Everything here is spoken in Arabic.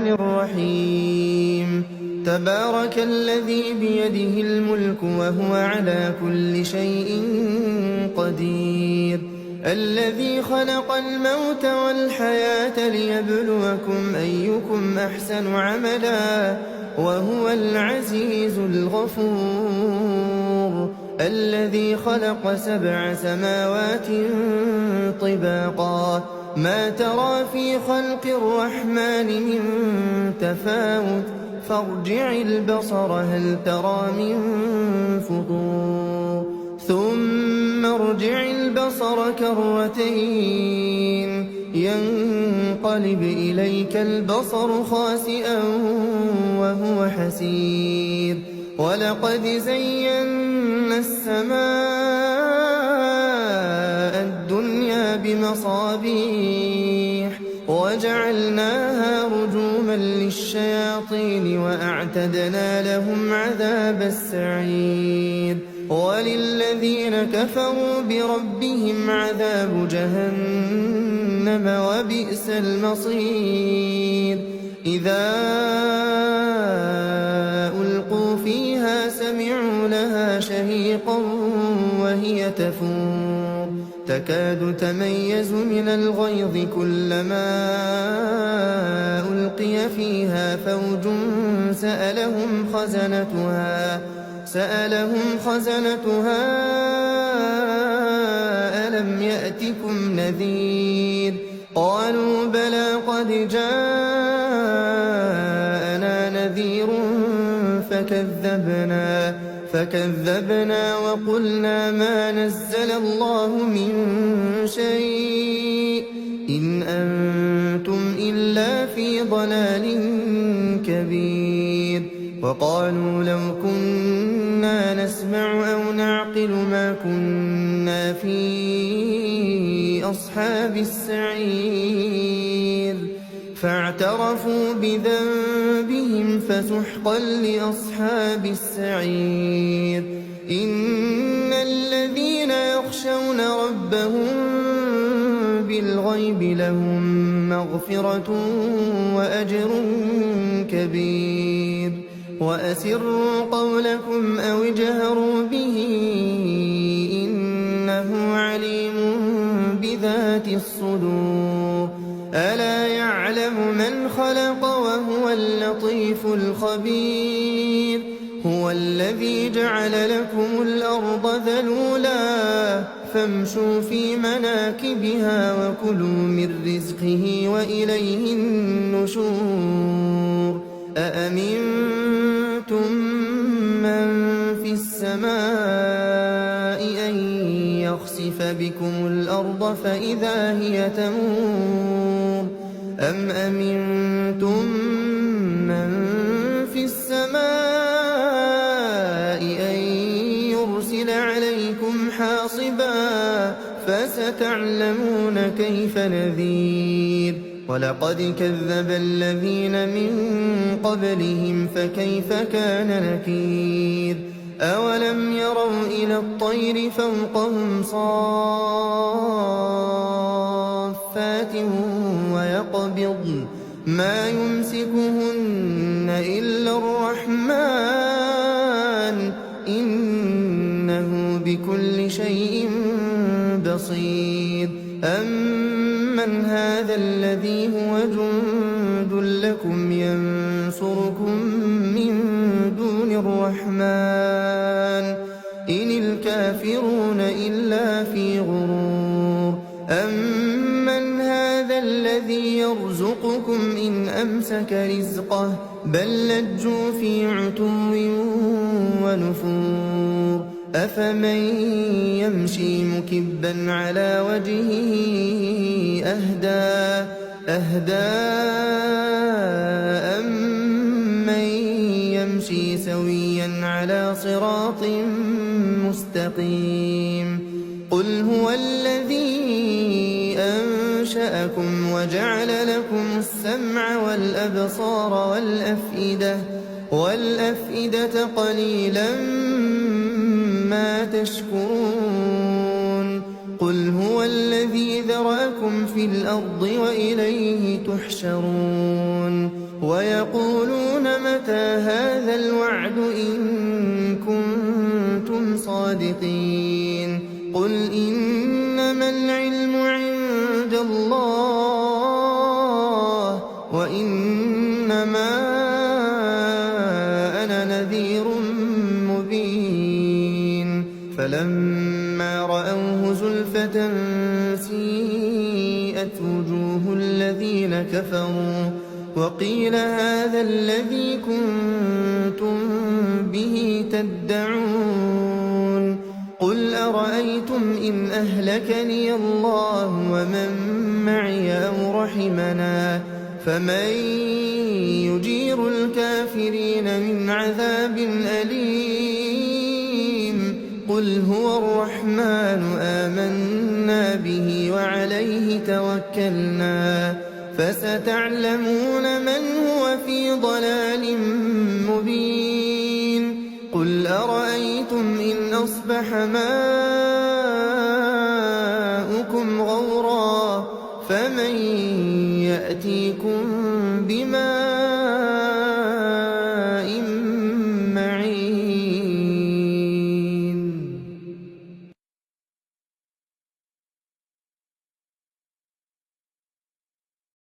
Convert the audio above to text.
الرحمن الرحيم تبارك الذي بيده الملك وهو على كل شيء قدير الذي خلق الموت والحياة ليبلوكم أيكم أحسن عملا وهو العزيز الغفور الذي خلق 7 سماوات طباقا ما ترى في خلق الرحمن من تفاوت فارجع البصر هل ترى من فطور ثم ارجع البصر كرتين ينقلب إليك البصر خاسئا وهو حسير ولقد زينا السماء الدنيا بمصابيح وجعلناها رجوما للشياطين وأعتدنا لهم عذاب السعير وللذين كفروا بربهم عذاب جهنم وبئس المصير إذا ألقوا فيها سمعوا لها شهيقا وهي تفور تكاد تميز من الغيظ كلما ألقي فيها فوج سألهم خزنتها ألم يأتكم نذير قالوا بلى قد جاءنا نذير فكذبنا وقلنا ما نزل الله من شيء إن أنتم إلا في ضلال كبير وقالوا لو كنا نسمع أو نعقل ما كنا في أصحاب السعير فاعترفوا بذنبهم فسحقا لأصحاب السعير إن الذين يخشون ربهم بالغيب لهم مغفرة وأجر كبير وأسروا قولكم أو اجهروا به إنه عليم بذات الصدور ألا يعلم من خلق وهو اللطيف الخبير هو الذي جعل لكم الأرض ذلولا فامشوا في مناكبها وكلوا من رزقه وإليه النشور أأمنتم من في السماء أن يخسف بكم الأرض فإذا هي تمور أم أمنتم من في السماء أن يرسل عليكم حاصبا فستعلمون كيف نذير ولقد كذب الذين من قبلهم فكيف كان نكير أولم يروا إلى الطير فوقهم صافات ويقبضن ما يمسكهن إلا الرحمن إنه بكل شيء بصير أمن هذا الذي هو جند لكم ينصركم من دون الرحمن إن الكافرون إلا في غرور أمن هذا الذي يرزقكم إن أمسك رزقه بل لجوا في عتو ونفور أفمن يمشي مكبا على وجهه أهدى أمن يمشي سويا على صراط مستقيم قل هو الذي أنشأكم وجعل لكم السمع والأبصار والأفئدة قليلا ما تشكرون قل هو الذي ذرأكم في الأرض وإليه تحشرون ويقولون متى هذا الوعد إن كنتم صادقين قل إنما العلم عند الله وإنما أنا نذير مبين فلما رأوه زلفة سيئت وجوه الذين كفروا وقيل هذا الذي كنتم به تدعون قل أرأيتم إن أهلكني الله ومن معي أو رحمنا فمن يجير الكافرين من عذاب أليم قل هو الرحمن آمنا به وعليه توكلنا فستعلمون من هو في ضلال مبين قل أرأيتم إن أصبح ماؤكم غورا فمن يأتيكم بماء